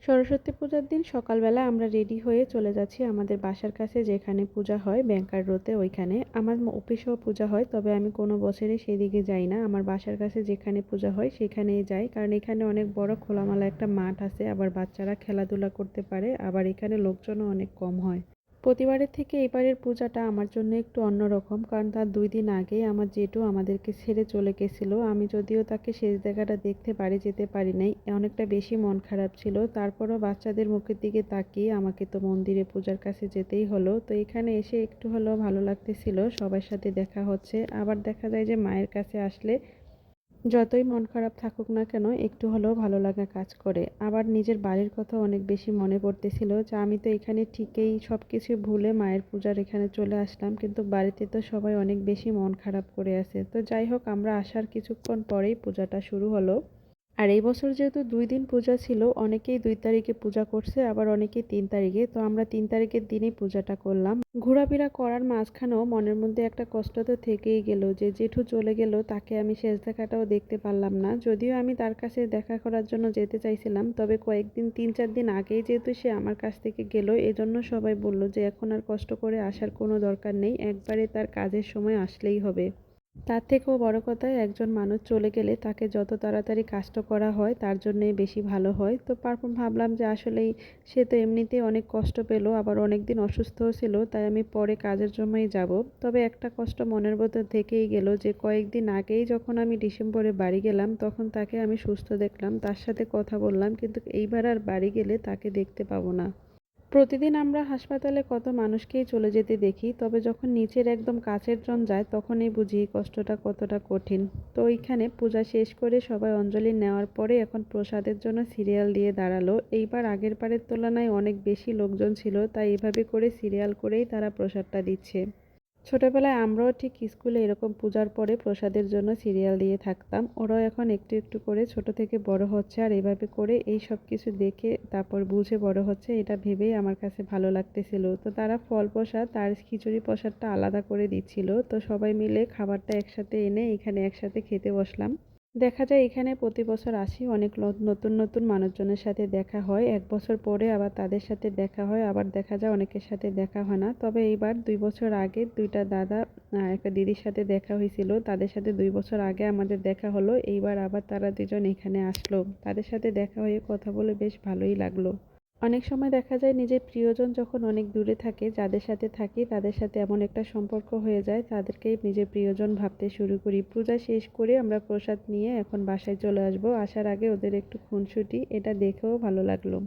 সরস্বতী পূজার দিন সকালবেলা আমরা রেডি হয়ে চলে যাচ্ছি আমাদের বাসার কাছে যেখানে পূজা হয় ব্যাংকার রোতে ওইখানে। আমার অফিসেও পূজা হয়, তবে আমি কোনো বছরই সেদিকে যাই না। আমার বাসার কাছে যেখানে পূজা হয় সেখানেই যাই, কারণ এখানে অনেক বড় খোলামেলা একটা মাঠ আছে, আবার বাচ্চারা খেলাধুলা করতে পারে, আবার এখানে লোকজনও অনেক কম হয়। প্রতিবারের থেকে এবারের পূজাটা আমার জন্য একটু অন্যরকম, কারণ তার 2 দিন আগেই আমার জেঠু আমাদেরকে ছেড়ে চলে গেছিল। আমি যদিও তাকে শেষ দেখাটা দেখতে পারি যেতে পারি নাই, অনেকটা বেশি মন খারাপ ছিল। তারপরও বাচ্চাদের মুখের দিকে তাকিয়ে আমাকে তো মন্দিরে পূজার কাছে যেতেই হলো। তো এখানে এসে একটু হলেও ভালো লাগতেছিল, সবার সাথে দেখা হচ্ছে। আবার দেখা যায় যে মায়ের কাছে আসলে যতই মন খারাপ থাকুক না কেন একটু হলেও ভালো লাগা কাজ করে। আবার নিজের বাড়ির কথা অনেক বেশি মনে পড়তেছিল যে আমি তো এখানে ঠিকই সব কিছু ভুলে মায়ের পূজার এখানে চলে আসলাম, কিন্তু বাড়িতে তো সবাই অনেক বেশি মন খারাপ করে আছে। তো যাই হোক, আমরা আসার কিছুক্ষণ পরেই পূজাটা শুরু হলো। আর এই বছর যেহেতু 2 দিন পূজা ছিল, অনেকেই 2 তারিখে পূজা করছে, আবার অনেকেই 3 তারিখে। তো আমরা 3 তারিখের দিনই পূজাটা করলাম। ঘোরাফেরা করার মাঝখানেও মনের মধ্যে একটা কষ্ট তো থেকেই গেল যে জেঠু চলে গেল, তাকে আমি শেষ দেখাটাও দেখতে পারলাম না। যদিও আমি তার কাছে দেখা করার জন্য যেতে চাইছিলাম, তবে কয়েকদিন 3-4 দিন আগেই যেহেতু সে আমার কাছ থেকে গেল, এজন্য সবাই বলল যে এখন আর কষ্ট করে আসার কোনো দরকার নেই, একবারে তার কাজের সময় আসলেই হবে। তার থেকেও বড় কথা, একজন মানুষ চলে গেলে তাকে যত তাড়াতাড়ি কাজটা করা হয় তার জন্যই বেশি ভালো হয়। তো তারপর ভাবলাম যে আসলেই সে তো এমনিতেই অনেক কষ্ট পেল, আবার অনেক দিন অসুস্থও ছিল, তাই আমি পরে কাজের জন্যই যাব। তবে একটা কষ্ট মনের মধ্যে থেকেই গেল যে কয়েকদিন আগেই যখন আমি ডিসেম্বরে বাড়ি গেলাম তখন তাকে আমি সুস্থ দেখলাম, তার সাথে কথা বললাম, কিন্তু এইবার আর বাড়ি গেলে তাকে দেখতে পাবো না। প্রতিদিন আমরা হাসপাতালে কত মানুষকেই চলে যেতে দেখি, তবে যখন নিচের একদম কাছের জন যায় তখনই বুঝি এই কষ্টটা কতটা কঠিন। তো এইখানে পূজা শেষ করে সবাই অঞ্জলি নেওয়ার পরে এখন প্রসাদের জন্য সিরিয়াল দিয়ে দাঁড়ালো। এইবার আগের বারের তুলনায় অনেক বেশি লোকজন ছিল, তাই এভাবে করে সিরিয়াল করেই তারা প্রসাদটা দিচ্ছে। ছোটবেলায় আমরাও ঠিক স্কুলে এরকম পূজার পরে প্রসাদের জন্য সিরিয়াল দিয়ে থাকতাম। ওরাও এখন একটু একটু করে ছোট থেকে বড় হচ্ছে, আর এভাবে করে এই সব কিছু দেখে তারপর বুঝে বড় হচ্ছে, এটা ভেবেই আমার কাছে ভালো লাগতেছিল। তো তারা ফল প্রসাদ আর খিচুড়ি প্রসাদটা আলাদা করে দিচ্ছিল, তো সবাই মিলে খাবারটা একসাথে এনে এখানে একসাথে খেতে বসলাম। দেখা যায় এখানে প্রতি বছর আসি, অনেক নতুন নতুন মানুষজনের সাথে দেখা হয়। 1 বছর পরে আবার তাদের সাথে দেখা হয়, আবার দেখা যায় অনেকের সাথে দেখা হয় না। তবে এইবার 2 বছর আগে দুইটা দাদা একটা দিদির সাথে দেখা হয়েছিল, তাদের সাথে 2 বছর আগে আমাদের দেখা হলো। এইবার আবার তারা দুজন এখানে আসলো, তাদের সাথে দেখা হয়ে কথা বলে বেশ ভালোই লাগলো। অনেক সময় দেখা যায় নিজের প্রিয়জন যখন অনেক দূরে থাকে, যাদের সাথে থাকি তাদের সাথে এমন একটা সম্পর্ক হয়ে যায় তাদেরকেই নিজের প্রিয়জন ভাবতে শুরু করি। পূজা শেষ করে আমরা প্রসাদ নিয়ে এখন বাসায় চলে আসবো। আসার আগে ওদের একটু খুনসুটি, এটা দেখেও ভালো লাগলো।